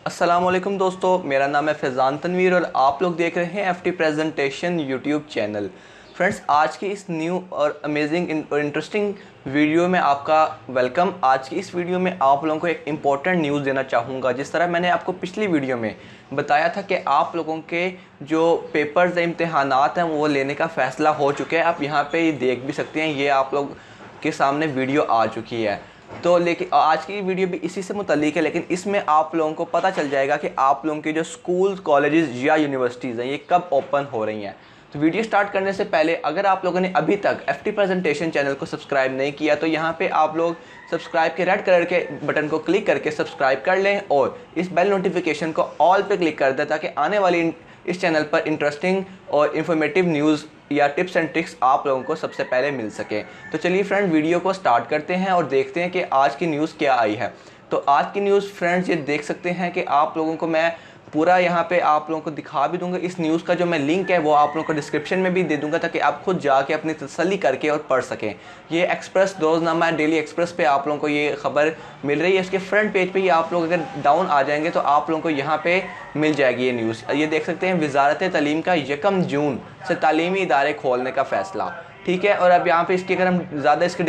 अस्सलामुअलैकुम दोस्तों, मेरा नाम है फैज़ान तनवीर और आप लोग देख रहे हैं FT presentation YouTube channel. Friends, आज की इस न्यू और अमेजिंग और इंटरेस्टिंग वीडियो में आपका वेलकम। आज की इस वीडियो में आप लोगों को एक इम्पॉर्टेंट न्यूज़ देना चाहूँगा। जिस तरह मैंने आपको पिछली वीडियो में बताया था कि आप लोगों के जो पेपर्स इम्तहानात हैं वो लेने का फ़ैसला हो चुका है। आप यहाँ पे देख भी सकते हैं, ये आप लोग के सामने वीडियो आ चुकी है। तो लेकिन आज की वीडियो भी इसी से मुतल्लिक है, लेकिन इसमें आप लोगों को पता चल जाएगा कि आप लोगों के जो स्कूल, कॉलेजेस या यूनिवर्सिटीज़ हैं ये कब ओपन हो रही हैं। तो वीडियो स्टार्ट करने से पहले अगर आप लोगों ने अभी तक एफटी प्रेजेंटेशन चैनल को सब्सक्राइब नहीं किया तो यहाँ पे आप लोग सब्सक्राइब के रेड कलर के बटन को क्लिक करके सब्सक्राइब कर लें और इस बेल नोटिफिकेशन को ऑल पे क्लिक कर दें ताकि आने वाली इस चैनल पर इंटरेस्टिंग और इन्फॉर्मेटिव न्यूज़ या टिप्स एंड ट्रिक्स आप लोगों को सबसे पहले मिल सके। तो चलिए फ्रेंड, वीडियो को स्टार्ट करते हैं और देखते हैं कि आज की न्यूज़ क्या आई है। तो आज की न्यूज़ फ्रेंड्स ये देख सकते हैं कि आप लोगों को मैं पूरा यहाँ पे आप लोगों को दिखा भी दूंगा। इस न्यूज़ का जो मैं लिंक है वो आप लोगों को डिस्क्रिप्शन में भी दे दूंगा ताकि आप खुद जाके अपनी तसल्ली करके और पढ़ सकें। ये एक्सप्रेस रोज़नामा डेली एक्सप्रेस पे आप लोगों को ये खबर मिल रही है। इसके फ्रंट पेज पे ही आप लोग अगर डाउन आ जाएंगे तो आप लोगों को यहाँ पे मिल जाएगी ये न्यूज़। ये देख सकते हैं, वजारत तालीम का 1 जून से तालीमी इदारे खोलने का फ़ैसला। ठीक है, और अब यहाँ पे इसकी अगर हम ज़्यादा इसके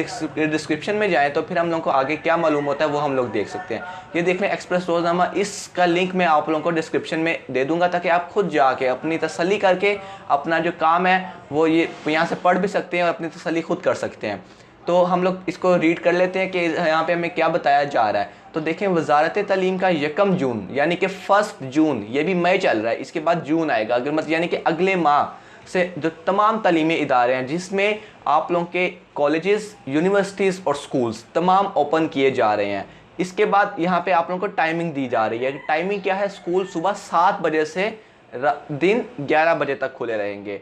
डिस्क्रिप्शन में जाएँ तो फिर हम लोगों को आगे क्या मालूम होता है वो हम लोग देख सकते हैं। ये देख लें एक्सप्रेस रोज़नामा, इसका लिंक मैं आप लोगों को डिस्क्रिप्शन में दे दूंगा ताकि आप खुद जाके अपनी तसल्ली करके अपना जो काम है वो ये यहाँ से पढ़ भी सकते हैं और अपनी तसल्ली खुद कर सकते हैं। तो हम लोग इसको रीड कर लेते हैं कि यहाँ पे हमें क्या बताया जा रहा है। तो देखें, वजारत तालीम का 1 जून यानी कि 1 जून, ये भी मई चल रहा है, इसके बाद जून आएगा, अगर मतलब यानी कि अगले माह से जो तमाम तालीमी इदारे हैं जिसमें आप लोगों के कॉलेजेस, यूनिवर्सिटीज़ और स्कूल्स तमाम ओपन किए जा रहे हैं। इसके बाद यहाँ पे आप लोगों को टाइमिंग दी जा रही है कि टाइमिंग क्या है। स्कूल सुबह 7 बजे से दिन 11 बजे तक खुले रहेंगे।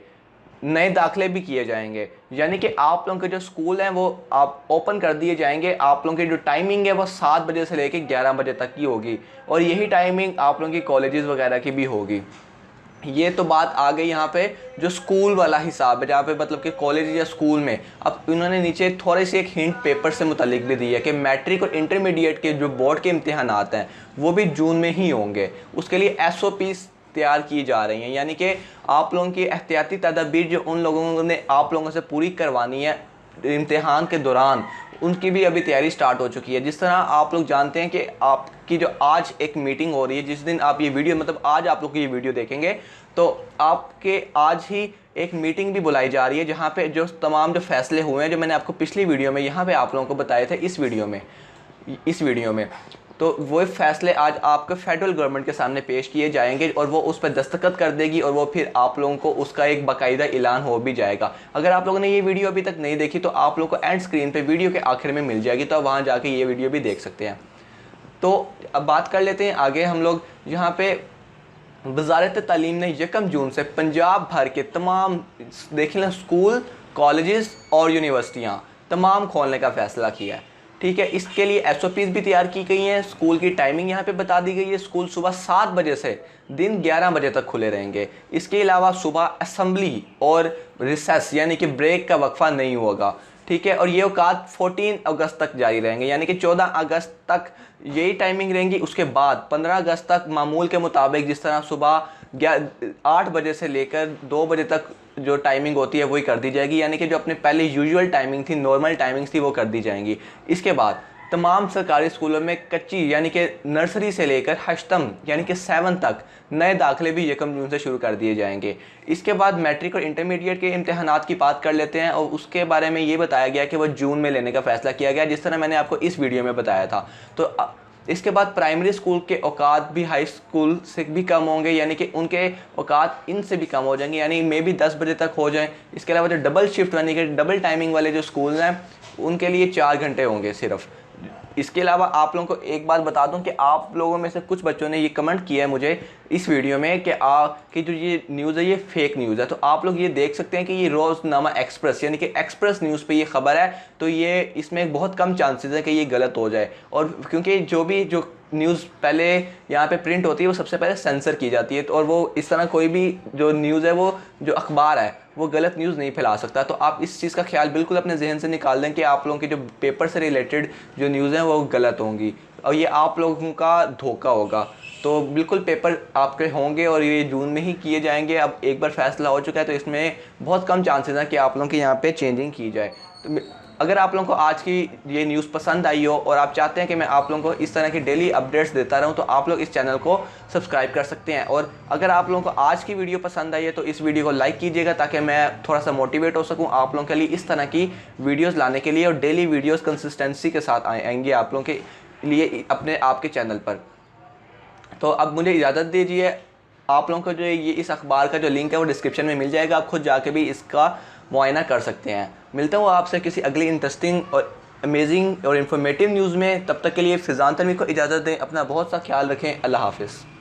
नए दाखिले भी किए जाएंगे, यानी कि आप लोगों के जो स्कूल हैं वो आप ओपन कर दिए जाएंगे। आप लोगों की जो टाइमिंग है वो 7 बजे से लेकर 11 बजे तक की होगी और यही टाइमिंग आप लोगों की कॉलेजेस वगैरह की भी होगी। ये तो बात आ गई यहाँ पे जो स्कूल वाला हिसाब है, जहाँ पे मतलब कि कॉलेज या स्कूल में। अब इन्होंने नीचे थोड़ी सी एक हिंट पेपर से मुतालिक भी दी है कि मैट्रिक और इंटरमीडिएट के जो बोर्ड के इम्तिहानात हैं वो भी जून में ही होंगे। उसके लिए SOPs तैयार की जा रही हैं, यानी कि आप लोगों की एहतियाती तदाबीर जो उन लोगों ने आप लोगों से पूरी करवानी है इम्तिहान के दौरान, उनकी भी अभी तैयारी स्टार्ट हो चुकी है। जिस तरह आप लोग जानते हैं कि आपकी जो आज एक मीटिंग हो रही है, जिस दिन आप ये वीडियो मतलब आज आप लोग ये वीडियो देखेंगे तो आपके आज ही एक मीटिंग भी बुलाई जा रही है जहाँ पे जो तमाम जो फैसले हुए हैं जो मैंने आपको पिछली वीडियो में यहाँ पे आप लोगों को बताए थे इस वीडियो में तो वो फैसले आज आपके फेडरल गवर्नमेंट के सामने पेश किए जाएंगे और वो उस पर दस्तखत कर देगी और वो फिर आप लोगों को उसका एक बाकायदा ऐलान हो भी जाएगा। अगर आप लोगों ने ये वीडियो अभी तक नहीं देखी तो आप लोगों को एंड स्क्रीन पे वीडियो के आखिर में मिल जाएगी, तो वहाँ जाके ये वीडियो भी देख सकते हैं। तो अब बात कर लेते हैं आगे हम लोग। यहाँ पे वजारत तालीम ने 1 जून से पंजाब भर के तमाम देख लें स्कूल, कॉलेजेस और यूनिवर्सिटियाँ तमाम खोलने का फ़ैसला किया है। ठीक है, इसके लिए SOPs भी तैयार की गई हैं। स्कूल की टाइमिंग यहाँ पे बता दी गई है। स्कूल सुबह 7 बजे से दिन 11 बजे तक खुले रहेंगे। इसके अलावा सुबह असेंबली और रिसेस यानी कि ब्रेक का वक्फा नहीं होगा। ठीक है, और ये औकात 14 अगस्त तक जारी रहेंगे, यानी कि 14 अगस्त तक यही टाइमिंग रहेंगी। उसके बाद 15 अगस्त तक मामूल के मुताबिक जिस तरह सुबह 8 बजे से लेकर 2 बजे तक जो टाइमिंग होती है वही कर दी जाएगी, यानी कि जो अपने पहले यूजुअल टाइमिंग थी, नॉर्मल टाइमिंग्स थी, वो कर दी जाएंगी। इसके बाद तमाम सरकारी स्कूलों में कच्ची यानी कि नर्सरी से लेकर अष्टम यानी कि 7 तक नए दाखिले भी 1 जून से शुरू कर दिए जाएंगे। इसके बाद मैट्रिक और इंटरमीडिएट के इम्तिहानात की बात कर लेते हैं और उसके बारे में ये बताया गया कि वह जून में लेने का फ़ैसला किया गया, जिस तरह मैंने आपको इस वीडियो में बताया था। तो इसके बाद प्राइमरी स्कूल के औकात भी हाई स्कूल से भी कम होंगे, यानी कि उनके औकात इनसे भी कम हो जाएंगे, यानी मे भी 10 बजे तक हो जाएं। इसके अलावा जो डबल शिफ्ट यानी कि डबल टाइमिंग वाले जो स्कूल हैं उनके लिए 4 घंटे होंगे सिर्फ। इसके अलावा आप लोगों को एक बात बता दूं कि आप लोगों में से कुछ बच्चों ने ये कमेंट किया है मुझे इस वीडियो में कि जो ये न्यूज़ है ये फेक न्यूज़ है। तो आप लोग ये देख सकते हैं कि ये रोज़नामा एक्सप्रेस यानी कि एक्सप्रेस न्यूज़ पे ये खबर है, तो ये इसमें बहुत कम चांसेस है कि ये गलत हो जाए। और क्योंकि जो न्यूज़ पहले यहाँ पे प्रिंट होती है वो सबसे पहले सेंसर की जाती है, तो और वो इस तरह कोई भी जो न्यूज़ है वो जो अखबार है वो गलत न्यूज़ नहीं फैला सकता। तो आप इस चीज़ का ख्याल बिल्कुल अपने जहन से निकाल दें कि आप लोगों के जो पेपर से रिलेटेड जो न्यूज़ हैं वो गलत होंगी और ये आप लोगों का धोखा होगा। तो बिल्कुल पेपर आपके होंगे और ये जून में ही किए जाएंगे। अब एक बार फैसला हो चुका है तो इसमें बहुत कम चांसेस हैं कि आप लोगों के यहाँ पे चेंजिंग की जाए। तो अगर आप लोगों को आज की ये न्यूज़ पसंद आई हो और आप चाहते हैं कि मैं आप लोगों को इस तरह की डेली अपडेट्स देता रहूं, तो आप लोग इस चैनल को सब्सक्राइब कर सकते हैं। और अगर आप लोगों को आज की वीडियो पसंद आई है तो इस वीडियो को लाइक कीजिएगा, ताकि मैं थोड़ा सा मोटिवेट हो सकूं आप लोगों के लिए इस तरह की वीडियोज़ लाने के लिए। और डेली वीडियोज़ कंसिस्टेंसी के साथ आएंगे आप लोगों के लिए अपने आपके चैनल पर। तो अब मुझे इजाज़त दीजिए। आप लोगों को जो ये इस अखबार का जो लिंक है वो डिस्क्रिप्शन में मिल जाएगा, आप खुद जाके भी इसका मुआयना कर सकते हैं। मिलता हूँ आपसे किसी अगली इंटरेस्टिंग और अमेजिंग और इन्फॉर्मेटिव न्यूज़ में। तब तक के लिए फ़िज़ान तनवीर को इजाज़त दें। अपना बहुत सा ख्याल रखें। अल्लाह हाफ़िज़।